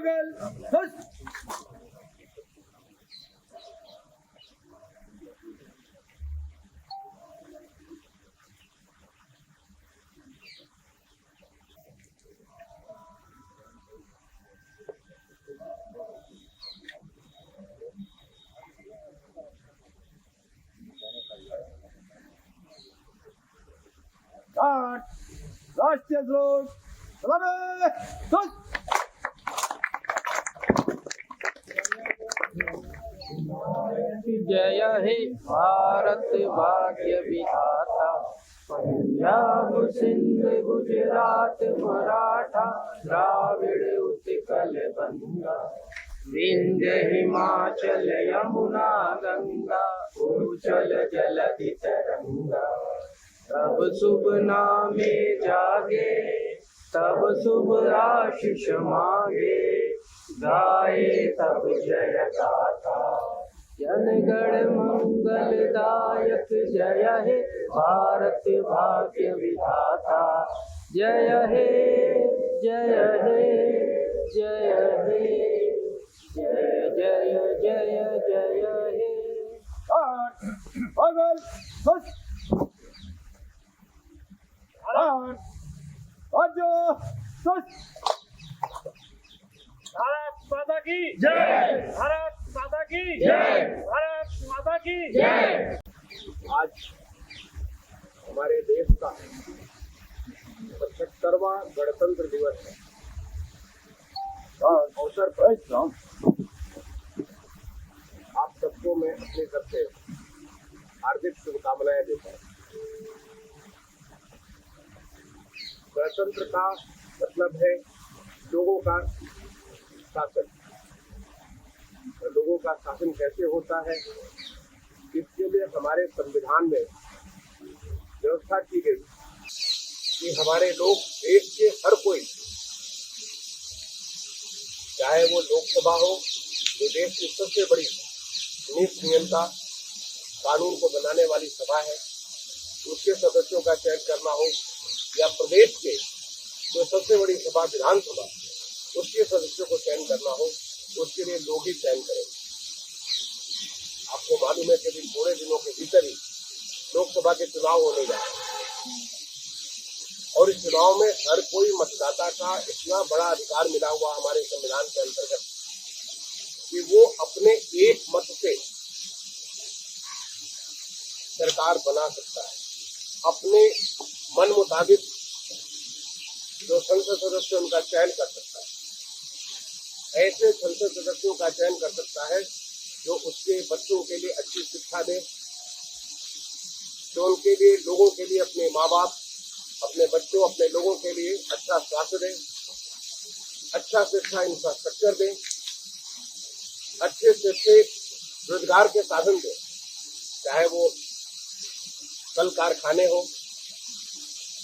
बगल खुश। राष्ट्रीय ध्वज सलामी खुश। जय हे भारत भाग्य विधाता, पंजाब सिंध गुजरात मराठा द्राविड़ उत्कल बंगा, विंध्य हिमाचल यमुना गंगा, उच्चल जलधि तरंगा। तब शुभ नामे जागे, तब शुभ आशीष मांगे, गाए तब जय गाथा। जनगण मंगलदायक जय हे भारत भाग्य विधाता, जय हे जय हे जय हे जय जय जय जय हे। बगल खुश। भारत माता की जय। भारत माता की जय। भारत माता की जय। आज हमारे देश का 75वां गणतंत्र दिवस है। अवसर पर आप सबको मैं अपनी तरफ से हार्दिक शुभकामनाएं देता हूँ। गणतंत्र का मतलब है लोगों का शासन। लोगों का शासन कैसे होता है, इसके लिए हमारे संविधान में व्यवस्था की गई कि हमारे लोग देश के हर कोई, चाहे वो लोकसभा हो जो देश की सबसे बड़ी नीति नियंत्रण कानून को बनाने वाली सभा है, उसके सदस्यों का चयन करना हो, या प्रदेश के जो सबसे बड़ी सभा विधानसभा उसके सदस्यों को चयन करना हो, उसके लिए लोग ही चयन करेंगे। आपको मालूम है कि अभी थोड़े दिनों के भीतर ही लोकसभा के चुनाव होने जा रहे हैं और इस चुनाव में हर कोई मतदाता का इतना बड़ा अधिकार मिला हुआ हमारे संविधान के अंतर्गत कि वो अपने एक मत से सरकार बना सकता है। अपने मन मुताबिक जो संसद सदस्य उनका चयन कर सकता है, ऐसे संसद सदस्यों का चयन कर सकता है जो उसके बच्चों के लिए अच्छी शिक्षा दे, जो उनके लिए, लोगों के लिए, अपने माँ बाप, अपने बच्चों, अपने लोगों के लिए अच्छा स्वास्थ्य दे, अच्छा शिक्षा इंफ्रास्ट्रक्चर दे, अच्छे से अच्छे रोजगार के साधन दे, चाहे वो कल कारखाने हो,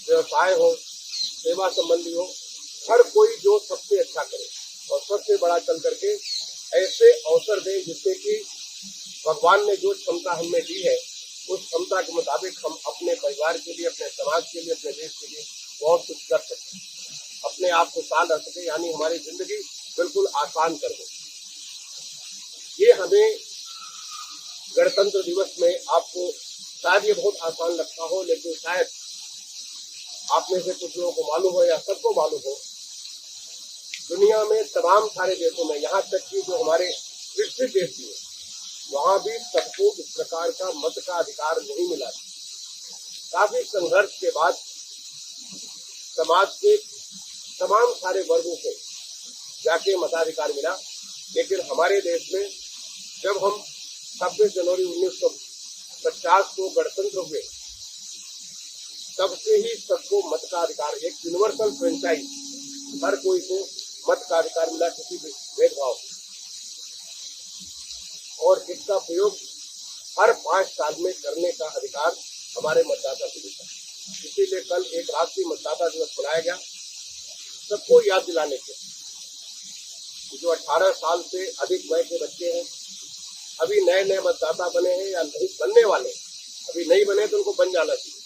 व्यवसाय हो, सेवा संबंधी हो, हर कोई जो सबसे अच्छा करे और सबसे बड़ा चल करके ऐसे अवसर दे जिससे कि भगवान ने जो क्षमता हमें दी है उस क्षमता के मुताबिक हम अपने परिवार के लिए, अपने समाज के लिए, अपने देश के लिए बहुत कुछ कर सकते, अपने आप को साल रख सके, यानी हमारी जिंदगी बिल्कुल आसान कर दे। ये हमें गणतंत्र दिवस में, आपको शायद ये बहुत आसान लगता हो, लेकिन शायद आप में से कुछ लोगों को मालूम हो या सबको मालूम हो, दुनिया में तमाम सारे देशों में, यहाँ तक कि जो हमारे विकसित देश भी है, वहाँ भी सबको इस प्रकार का मत का अधिकार नहीं मिला। काफी संघर्ष के बाद समाज के तमाम सारे वर्गों को जाके मताधिकार मिला, लेकिन हमारे देश में जब हम 26 जनवरी 1950 को गणतंत्र हुए, तब से ही सबको मत का अधिकार, एक यूनिवर्सल फ्रेंचाइज, हर कोई को मत का अधिकार मिला, किसी भी भेदभाव, और इसका प्रयोग हर 5 साल में करने का अधिकार हमारे मतदाता को मिलता है। इसीलिए कल एक राष्ट्रीय मतदाता दिवस मनाया गया, सबको याद दिलाने के, जो 18 साल से अधिक वय के बच्चे हैं, अभी नए नए मतदाता बने हैं या नहीं बनने वाले, अभी नहीं बने तो उनको बन जाना चाहिए।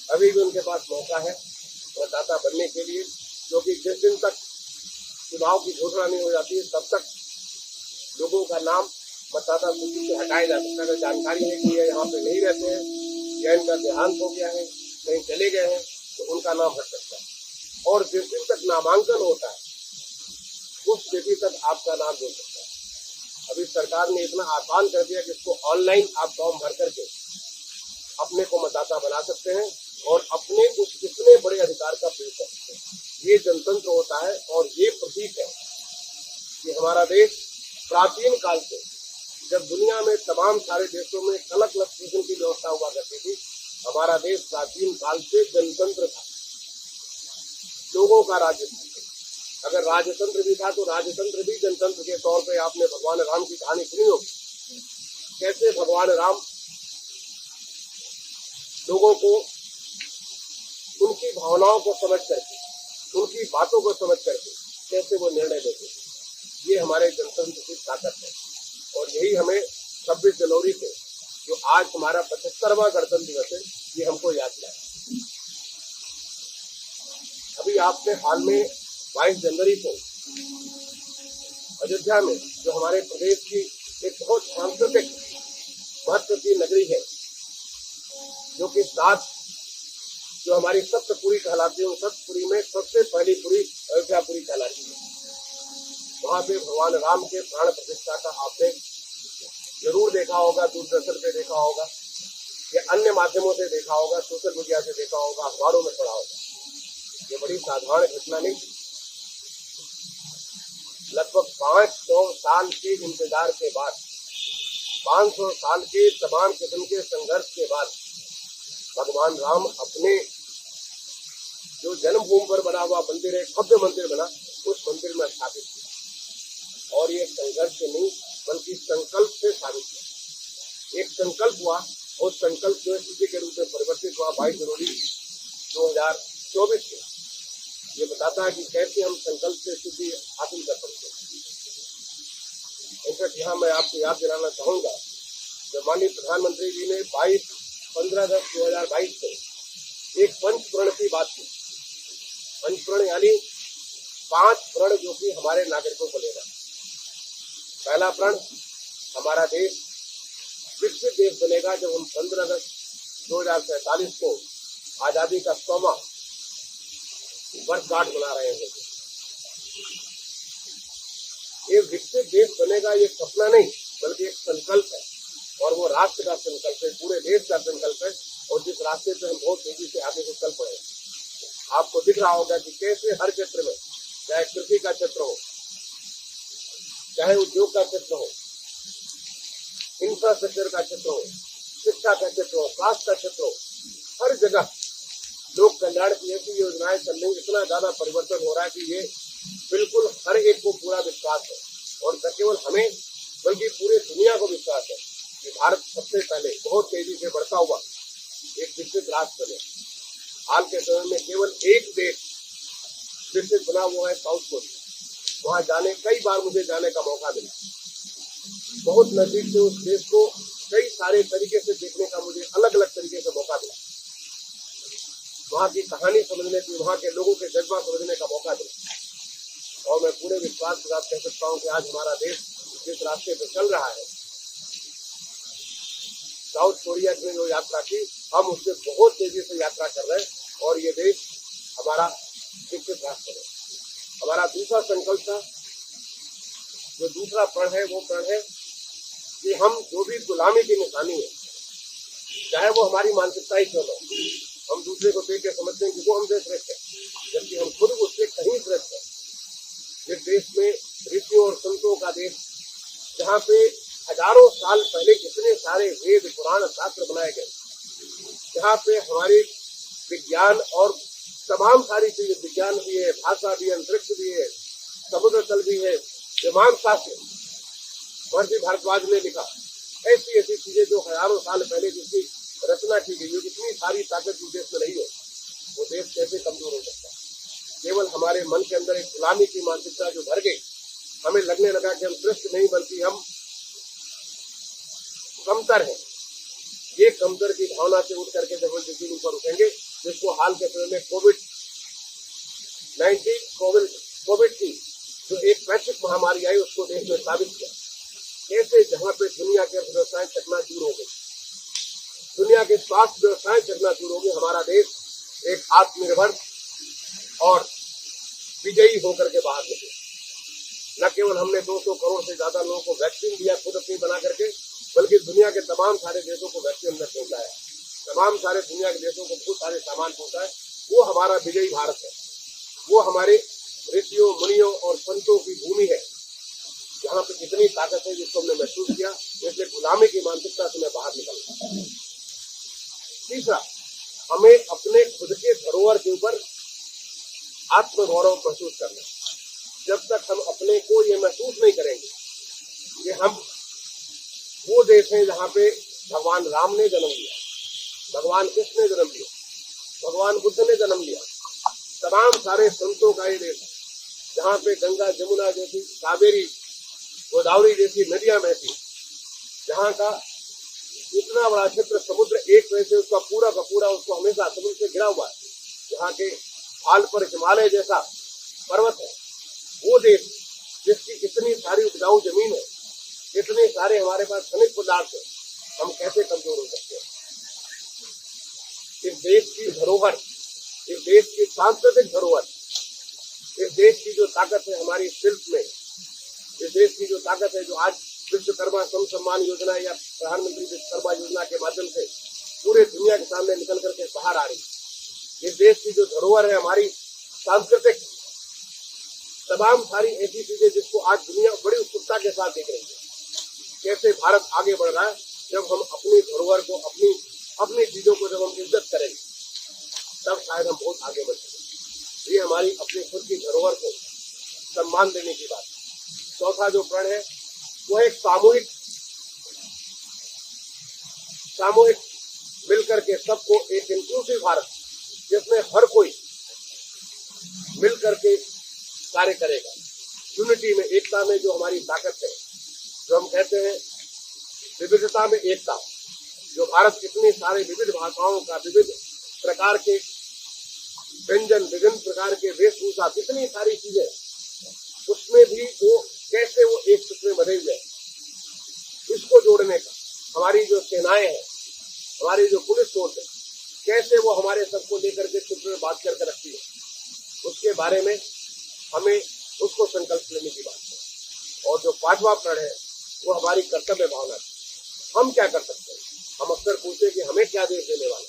अभी भी उनके पास मौका है मतदाता बनने के लिए, क्योंकि जिस दिन तक चुनाव की घोषणा नहीं हो जाती है तब तक लोगों का नाम मतदाता सूची से हटाया जा सकता है। अगर जानकारी है कि ये यहाँ पे नहीं रहते हैं या इनका देहांत हो गया है, कहीं चले गए हैं, तो उनका नाम हट सकता है। और जिस दिन तक नामांकन होता है उस तिथि तक आपका नाम जुड़ सकता है। अभी सरकार ने इतना आसान कर दिया कि इसको ऑनलाइन आप फॉर्म भर करके अपने को मतदाता बना सकते हैं और अपने उस कितने बड़े अधिकार का प्रयोग कर सकते हैं। ये जनतंत्र होता है और ये प्रतीक है कि हमारा देश प्राचीन काल से, जब दुनिया में तमाम सारे देशों में अलग अलग किस्म की व्यवस्था हुआ करती थी, हमारा देश प्राचीन काल से जनतंत्र था, लोगों का राज्य था। अगर राजतंत्र भी था तो राजतंत्र भी जनतंत्र के तौर पे आपने भगवान राम की कहानी सुनी होगी। कैसे भगवान राम लोगों को उनकी भावनाओं को समझ करके, उनकी बातों को समझ करके कैसे वो निर्णय देते, ये हमारे जनतंत्र की ताकत है। और यही हमें 26 जनवरी से, जो आज हमारा 75वां गणतंत्र दिवस है, ये हमको याद दिलाया। अभी आपने हाल में 22 जनवरी को अयोध्या में, जो हमारे प्रदेश की एक बहुत सांस्कृतिक महत्व की नगरी है, जो कि 7 जो हमारी सप्तपुरी कहलाती है, उन सप्तपुरी में सबसे पहली पुरी अयोध्यापुरी कहलाती है। वहां पे भगवान राम के प्राण प्रतिष्ठा का आपने जरूर देखा होगा, दूरदर्शन पे देखा होगा या अन्य माध्यमों से देखा होगा, सोशल मीडिया से देखा होगा, अखबारों में पढ़ा होगा। ये बड़ी साधारण घटना नहीं, लगभग 500 साल के इंतजार के बाद, 500 साल के तमाम किस्म के संघर्ष के बाद भगवान राम अपने जो जन्मभूमि पर बना हुआ मंदिर है, भव्य मंदिर बना, उस मंदिर में स्थापित किया। और ये संघर्ष से नहीं बल्कि संकल्प से साबित किया। एक संकल्प हुआ और संकल्प जो स्थिति के रूप में परिवर्तित हुआ 22 जनवरी 2024 में। ये बताता है कि कैसे हम संकल्प से स्थिति हासिल कर सकते हैं। इनफैक्ट यहाँ मैं आपको याद दिलाना चाहूंगा कि माननीय प्रधानमंत्री जी ने 15/10/2022 को एक पंचप्रण की बात की। पंचप्रण यानी 5 प्रण जो कि हमारे नागरिकों को लेना। पहला प्रण, हमारा देश विकसित देश बनेगा जब हम 15 अगस्त 2047 को आजादी का 100वां वर्षगांठ मना रहे हैं। ये विकसित देश बनेगा, ये सपना नहीं बल्कि एक संकल्प है, और वो राष्ट्र का संकल्प है, पूरे देश का संकल्प है। और जिस रास्ते पे हम बहुत तेजी से आगे से चल पड़े, आपको दिख रहा होगा कि कैसे हर क्षेत्र में, चाहे कृषि का क्षेत्र हो, चाहे उद्योग का क्षेत्र हो, इंफ्रास्ट्रक्चर का क्षेत्र हो, शिक्षा का क्षेत्र हो, स्वास्थ्य का क्षेत्र हो, हर जगह लोक कल्याण की ऐसी योजनाएं चल रही, इतना ज्यादा परिवर्तन हो रहा है कि ये बिल्कुल हर एक को पूरा विश्वास है। और न केवल हमें बल्कि पूरे दुनिया को विश्वास है कि भारत सबसे पहले बहुत तेजी से बढ़ता हुआ एक विकसित राष्ट्र बने। हाल के समय में केवल एक देश विकसित बना हुआ है, साउथ कोरिया। वहां कई बार मुझे जाने का मौका मिला। बहुत नजदीक से उस देश को कई सारे तरीके से देखने का मुझे अलग अलग तरीके से मौका मिला। वहां की कहानी समझने की, वहां के लोगों के जज्बा समझने का मौका मिला। और मैं पूरे विश्वास के साथ कह सकता हूँ कि आज हमारा देश जिस रास्ते पर चल रहा है, साउथ कोरिया की जो यात्रा की, हम उससे बहुत तेजी से यात्रा कर रहे हैं और ये देश हमारा विकसित राष्ट्र है। हमारा दूसरा संकल्प था, जो दूसरा प्रण है, वो प्रण है कि हम जो भी गुलामी की निशानी है, चाहे वो हमारी मानसिकता ही क्यों न हो, हम दूसरे को देख के समझते हैं कि वो हमसे श्रेष्ठ है, जबकि हम खुद उससे कहीं श्रेष्ठ है। जिस देश में ऋषियों और संतों का देश, जहाँ पे हजारों साल पहले कितने सारे वेद पुराण शास्त्र बनाए गए, जहाँ पे हमारे विज्ञान और तमाम सारी चीजें, विज्ञान भी है, भाषा भी है, अंतरिक्ष भी है, समुद्र तल भी है, विमान शास्त्र महर्षि भारद्वाज ने लिखा, ऐसी ऐसी चीजें जो हजारों साल पहले जिसकी रचना की गई हो, इतनी सारी ताकत जिस देश में नहीं हो, वो देश कैसे कमजोर हो सकता है। केवल हमारे मन के अंदर एक गुलामी की मानसिकता जो भर गई, हमें लगने लगा कि हम श्रेष्ठ नहीं बल्कि हम कमतर हैं। ये कमतर की भावना से उठ करके जब हम जिस ऊपर उठेंगे, जिसको हाल के समय में कोविड की जो एक वैश्विक महामारी आई उसको देश में साबित किया। कैसे जहां पे दुनिया के अर्थव्यवस्थाएं चकनाचूर हो गई, दुनिया के स्वास्थ्य व्यवस्थाएं चकनाचूर हो गई, हमारा देश एक आत्मनिर्भर और विजयी होकर के बाहर निकले। न केवल हमने 200 करोड़ से ज्यादा लोगों को वैक्सीन दिया खुद अपनी बना करके, बल्कि दुनिया के तमाम सारे देशों को वैक्सीन अंदर पहुंचाया, तमाम सारे दुनिया के देशों को बहुत सारे सामान पहुंचाए। वो हमारा विजयी भारत है, वो हमारे ऋषियों मुनियों और संतों की भूमि है, जहाँ पे कितनी ताकत है जिसको हमने महसूस किया। इसलिए गुलामी की मानसिकता से मैं बाहर निकलना। तीसरा, हमें अपने खुद के धरोहर के ऊपर आत्मगौरव महसूस करना। जब तक हम अपने को ये महसूस नहीं करेंगे कि हम वो देश हैं जहाँ पे भगवान राम ने जन्म लिया, भगवान कृष्ण ने जन्म लिया, भगवान बुद्ध ने जन्म लिया, तमाम सारे संतों का ये देश है, जहाँ पे गंगा जमुना जैसी, कावेरी गोदावरी जैसी नदियां बहती, जहाँ का इतना बड़ा क्षेत्र समुद्र एक तरह से उसका पूरा का पूरा उसको हमेशा समुद्र से घिरा हुआ है, जहाँ के हाल पर हिमालय जैसा पर्वत है, वो देश जिसकी इतनी सारी उपजाऊ जमीन है, इतने सारे हमारे पास खनिज पदार्थ है, हम कैसे कमजोर हो सकते हैं? इस देश की धरोहर, इस देश की सांस्कृतिक धरोहर, इस देश की जो ताकत है हमारी शिल्प में, इस देश की जो ताकत है जो आज विश्वकर्मा श्रम सम्मान योजना या प्रधानमंत्री विश्वकर्मा योजना के माध्यम से पूरे दुनिया के सामने निकल करके बाहर आ रही है। इस देश की जो धरोहर है हमारी सांस्कृतिक, तमाम सारी ऐसी चीजें जिसको आज दुनिया बड़ी उत्सुकता के साथ देख रही है। कैसे भारत आगे बढ़ रहा है जब हम अपनी धरोहर को, अपनी चीजों को जब हम इज्जत करेंगे, तब शायद हम बहुत आगे बढ़ सकेंगे। ये हमारी अपनी खुद की धरोहर को सम्मान देने की बात। चौथा जो प्रण है वो एक सामूहिक मिलकर के सबको, एक इंक्लूसिव भारत जिसमें हर कोई मिलकर के कार्य करेगा। यूनिटी में, एकता में जो हमारी ताकत है, जो हम कहते हैं विविधता में एकता, जो भारत इतनी सारे विविध भाषाओं का, विविध प्रकार के व्यंजन, विभिन्न प्रकार के वेशभूषा, कितनी सारी चीजें, उसमें भी वो कैसे वो एक सूत्र में बंधे हुए, इसको जोड़ने का हमारी जो सेनाएं हैं, हमारी जो पुलिस फोर्स है, कैसे वो हमारे सबको लेकर के सूत्र में बात करके रखती है, उसके बारे में हमें उसको संकल्प लेने की बात है। और जो पांचवा प्रण है वो हमारी कर्तव्य भावना है। हम क्या कर सकते हैं? हम अक्सर पूछते कि हमें क्या देश देने वाला,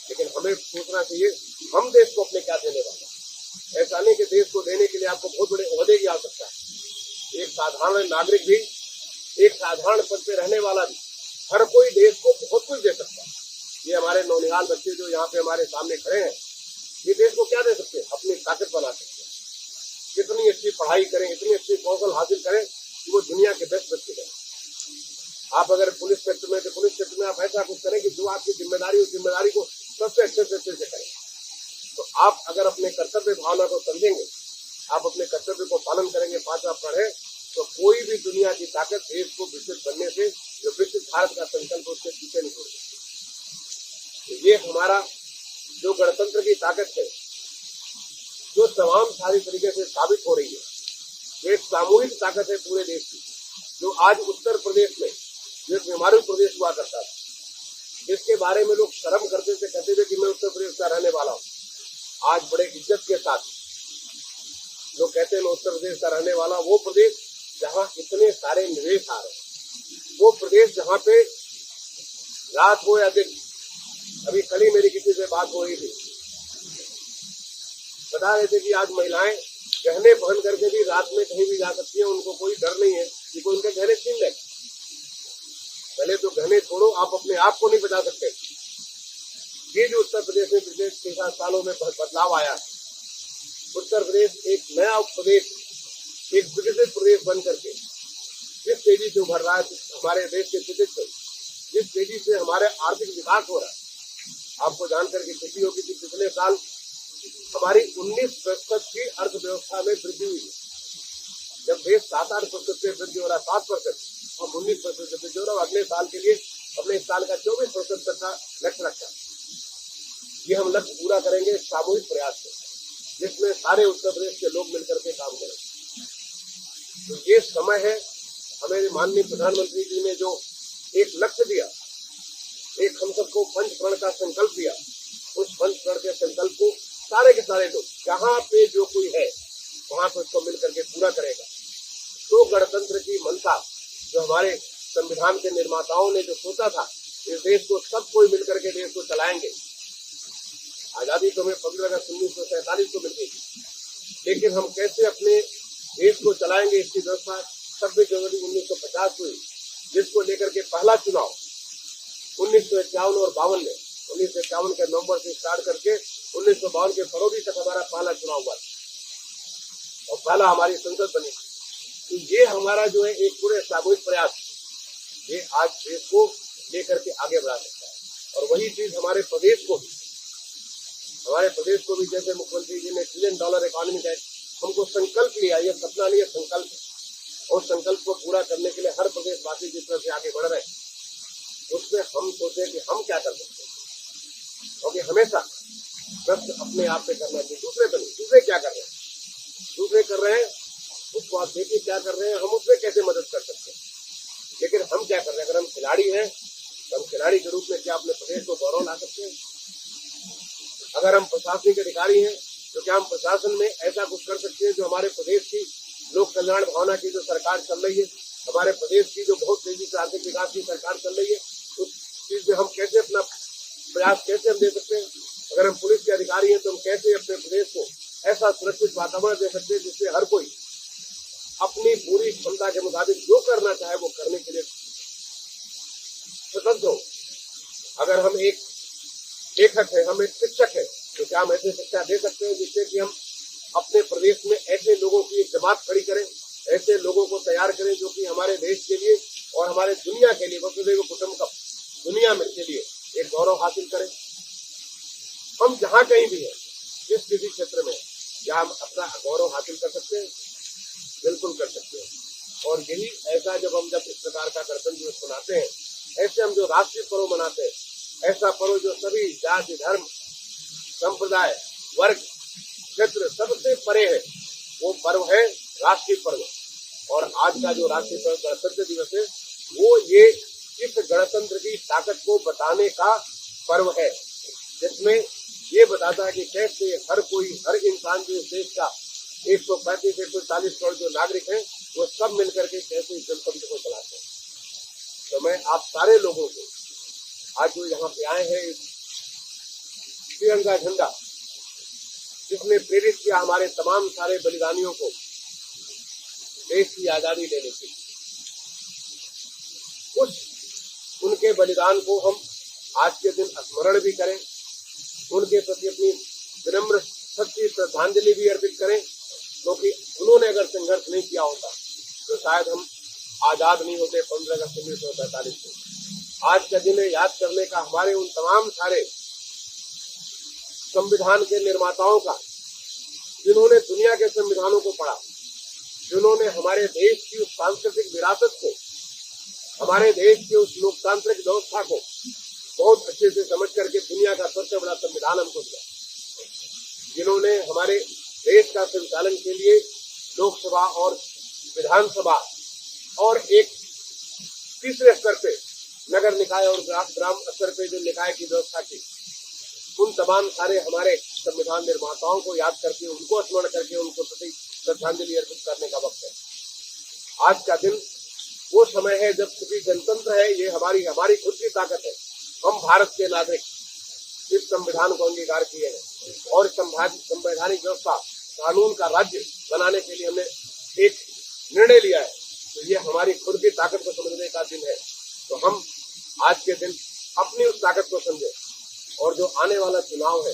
लेकिन हमें सोचना चाहिए हम देश को अपने क्या देने वाला। ऐसा नहीं कि देश को देने के लिए आपको बहुत बड़े ओहदे की आवश्यकता है। एक साधारण नागरिक भी, एक साधारण पद पे रहने वाला भी, हर कोई देश को बहुत कुछ दे सकता है। ये हमारे नौनिहाल बच्चे जो यहाँ पे हमारे सामने खड़े हैं, ये देश को क्या दे सकते हैं? अपनी ताकत बना सकते हैं। कितनी अच्छी पढ़ाई करें, इतनी अच्छी कौशल हासिल करें कि वो दुनिया के बेस्ट बच्चे बने। आप अगर पुलिस क्षेत्र में, तो पुलिस क्षेत्र में आप ऐसा कुछ करें कि जो आपकी जिम्मेदारी, उस जिम्मेदारी को सबसे अच्छे से करें। तो आप अगर अपने कर्तव्य भावना को समझेंगे, आप अपने कर्तव्य को पालन करेंगे, पांचवा प्रण है, तो कोई भी दुनिया की ताकत देश को विकसित बनने से, जो विकसित भारत का संकल्प उसके पीछे नहीं छोड़ सकती। तो ये हमारा जो गणतंत्र की ताकत है, जो तमाम सारी तरीके से साबित हो रही है, जो एक सामूहिक ताकत है पूरे देश की, जो आज उत्तर प्रदेश में जो एक बीमारू प्रदेश हुआ करता था, जिसके बारे में लोग शर्म करते थे, कहते थे कि मैं उत्तर प्रदेश का रहने वाला हूँ, आज बड़े इज्जत के साथ लोग कहते हैं मैं उत्तर प्रदेश का रहने वाला। वो प्रदेश जहाँ इतने सारे निवेश आ रहे हैं, वो प्रदेश जहाँ पे रात हो या दिन, अभी कल ही मेरी किसी से बात हो रही थी, बता रहे थे कि आज महिलाएं गहने पहन करके भी रात में कहीं भी जा सकती है, उनको कोई डर नहीं है कि कोई उनके गहने छीन ले। पहले तो गहने छोड़ो, आप अपने आप को नहीं बचा सकते। ये जो उत्तर प्रदेश में पिछले 6-7 सालों में बदलाव आया है, उत्तर प्रदेश एक नया प्रदेश, एक विकसित प्रदेश बन करके जिस तेजी से उभर रहा है, हमारे देश के सुदित जिस तेजी से हमारे आर्थिक विकास हो रहा है, आपको जानकर के खुशी होगी कि पिछले साल हमारी 19% की अर्थव्यवस्था में वृद्धि हुई है। जब देश 7-8% से वृद्धि हो रहा है, 7%, हम 19% से वृद्धि हो रहा है। अगले साल के लिए अपने इस साल का 24% तक का लक्ष्य रखा है। ये हम लक्ष्य पूरा करेंगे सामूहिक प्रयास से, जिसमें सारे उत्तर प्रदेश के लोग मिलकर के काम करें। तो ये समय है, हमें माननीय प्रधानमंत्री जी ने जो एक लक्ष्य दिया, एक हम सबको पंचप्रण का संकल्प दिया, उस पंचप्रण के संकल्प को सारे के सारे लोग जहाँ पे जो कोई है वहां पर उसको मिल करके पूरा करेगा। तो गणतंत्र की मंशा जो हमारे संविधान के निर्माताओं ने जो सोचा था, इस देश को सब कोई मिलकर के देश को चलाएंगे। आजादी तो हमें 15 अगस्त 1947 को मिल गई, लेकिन हम कैसे अपने देश को चलाएंगे, इसकी व्यवस्था 26 जनवरी 1950 हुई, जिसको लेकर के पहला चुनाव 1951 और 52 में, 1951 के नवंबर से स्टार्ट करके 1952 के फरवरी तक हमारा पहला चुनाव हुआ और पहला हमारी संसद बनी। तो ये हमारा जो है एक पूरे सामूहिक प्रयास, ये आज देश को लेकर के आगे बढ़ा सकता है। और वही चीज हमारे प्रदेश को भी जैसे मुख्यमंत्री जी ने $1 ट्रिलियन इकोनॉमी का हमको संकल्प लिया, ये सपना नहीं है, संकल्प, और संकल्प को पूरा करने के लिए हर प्रदेशवासी जिस तरह से आगे बढ़ रहे हैं, उसमें हम सोचे कि हम क्या कर सकते हैं, क्योंकि हमेशा प्रश्न अपने आप पे करना चाहिए, दूसरे पे नहीं। दूसरे क्या कर रहे हैं, दूसरे कर रहे हैं उसको आप देखिए क्या कर रहे हैं, हम उसमें कैसे मदद कर सकते हैं, लेकिन हम क्या कर रहे हैं। अगर हम खिलाड़ी हैं तो हम खिलाड़ी के रूप में क्या अपने प्रदेश को गौरव ला सकते हैं। अगर हम प्रशासनिक अधिकारी हैं तो क्या हम प्रशासन में ऐसा कुछ कर सकते हैं जो हमारे प्रदेश की लोक कल्याण भावना की जो सरकार चल रही है, हमारे प्रदेश की जो बहुत तेजी से आर्थिक विकास की सरकार चल रही है, उस चीज में हम कैसे अपना प्रयास कैसे हम दे सकते हैं। अगर हम पुलिस के अधिकारी हैं तो हम कैसे अपने प्रदेश को ऐसा सुरक्षित वातावरण दे सकते हैं जिससे हर कोई अपनी पूरी क्षमता के मुताबिक जो करना चाहे वो करने के लिए स्वतंत्र हो। अगर हम एक लेखक है, हम एक शिक्षक है, तो क्या हम ऐसे शिक्षा दे सकते हैं जिससे कि हम अपने प्रदेश में ऐसे लोगों की एक जमात खड़ी करें, ऐसे लोगों को तैयार करें जो कि हमारे देश के लिए और हमारे दुनिया के लिए, वसुधैव कुटुंबकम दुनिया में के लिए एक गौरव हासिल करें। हम जहाँ कहीं भी हैं, जिस किसी क्षेत्र में, क्या हम अपना गौरव हासिल कर सकते हैं? बिल्कुल कर सकते हैं। और यही ऐसा जब इस प्रकार का गणतंत्र दिवस मनाते हैं, ऐसे हम जो राष्ट्रीय पर्व मनाते हैं, ऐसा पर्व जो सभी जाति धर्म संप्रदाय वर्ग क्षेत्र सबसे परे है, वो पर्व है राष्ट्रीय पर्व। और आज का जो राष्ट्रीय पर्व गणतंत्र दिवस है, वो ये इस गणतंत्र की ताकत को बताने का पर्व है, जिसमें ये बताता है कि कैसे हर कोई, हर इंसान जो इस देश का 135-140 करोड़ जो नागरिक हैं, वो सब मिलकर के कैसे इस गणतंत्र को चलाते हैं। तो मैं आप सारे लोगों को आज जो यहाँ पे आए हैं, तिरंगा झंडा जिसने प्रेरित किया हमारे तमाम सारे बलिदानियों को देश की आजादी लेने की, उनके बलिदान को हम आज के दिन स्मरण भी करें, उनके प्रति अपनी विनम्र सच्ची श्रद्धांजलि भी अर्पित करें, क्योंकि उन्होंने अगर संघर्ष नहीं किया होता तो शायद हम आजाद नहीं होते 15 अगस्त 1947 को। आज का दिन याद करने का हमारे उन तमाम सारे संविधान के निर्माताओं का, जिन्होंने दुनिया के संविधानों को पढ़ा, जिन्होंने हमारे देश की उस सांस्कृतिक विरासत को, हमारे देश की उस लोकतांत्रिक व्यवस्था को बहुत अच्छे से समझ करके दुनिया का सबसे बड़ा संविधान हमको दिया, जिन्होंने हमारे देश का संचालन के लिए लोकसभा और विधानसभा और एक तीसरे स्तर पे नगर निकाय और ग्राम स्तर पे जो निकाय की व्यवस्था की, उन तमाम सारे हमारे संविधान निर्माताओं को याद करके, उनको स्मरण करके, उनको प्रति श्रद्धांजलि अर्पित करने का वक्त है। आज का दिन वो समय है जब चूंकि गणतंत्र है, ये हमारी खुद की ताकत है। हम भारत के नागरिक इस संविधान को अंगीकार किए हैं और संवैधानिक व्यवस्था, कानून का राज्य बनाने के लिए हमने एक निर्णय लिया है। तो ये हमारी खुद की ताकत को समझने का दिन है। तो हम आज के दिन अपनी उस ताकत को समझें, और जो आने वाला चुनाव है,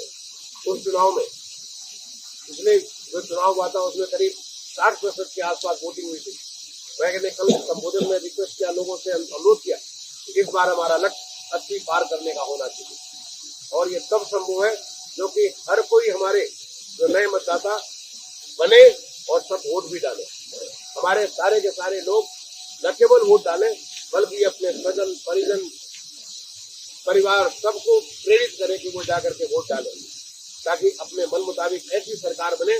उस चुनाव में पिछले जो चुनाव हुआ था उसमें करीब 60% के आसपास वोटिंग हुई थी। मैंने कल संबोधन में रिक्वेस्ट किया, लोगों से अनुरोध किया कि इस बार हमारा लक्ष्य 80 पार करने का होना चाहिए, और ये तब संभव है जो कि हर कोई हमारे जो नए मतदाता बने और सब वोट भी डालें। हमारे सारे के सारे लोग न केवल वोट डालें बल्कि अपने स्वजन परिजन परिवार सबको प्रेरित करें कि वो जाकर के वोट डालें, ताकि अपने मन मुताबिक ऐसी सरकार बने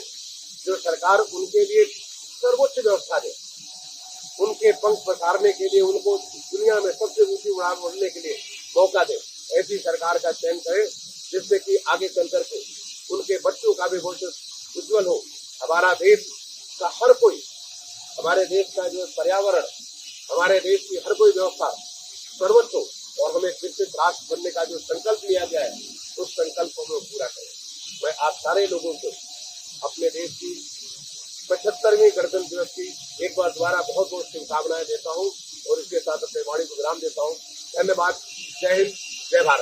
जो सरकार उनके लिए सर्वोच्च व्यवस्था दे, उनके पंख पसारने के लिए, उनको दुनिया में सबसे ऊंची उड़ान उड़ने के लिए मौका दे। ऐसी सरकार का चयन करे जिससे कि आगे चल करके उनके बच्चों का भी भविष्य उज्जवल हो। हमारा देश का हर कोई, हमारे देश का जो पर्यावरण, हमारे देश की हर कोई व्यवस्था सर्वोच्च हो और हमें विकसित राष्ट्र बनने का जो संकल्प लिया गया है उस संकल्प को हमें पूरा करें। मैं आप सारे लोगों को अपने देश की 75वीं गणतंत्र दिवस की एक बार दोबारा बहुत बहुत शुभकामनाएं देता हूं और इसके साथ अपने वाणी को विराम देता हूं। धन्यवाद। जय हिंद, जय भारत।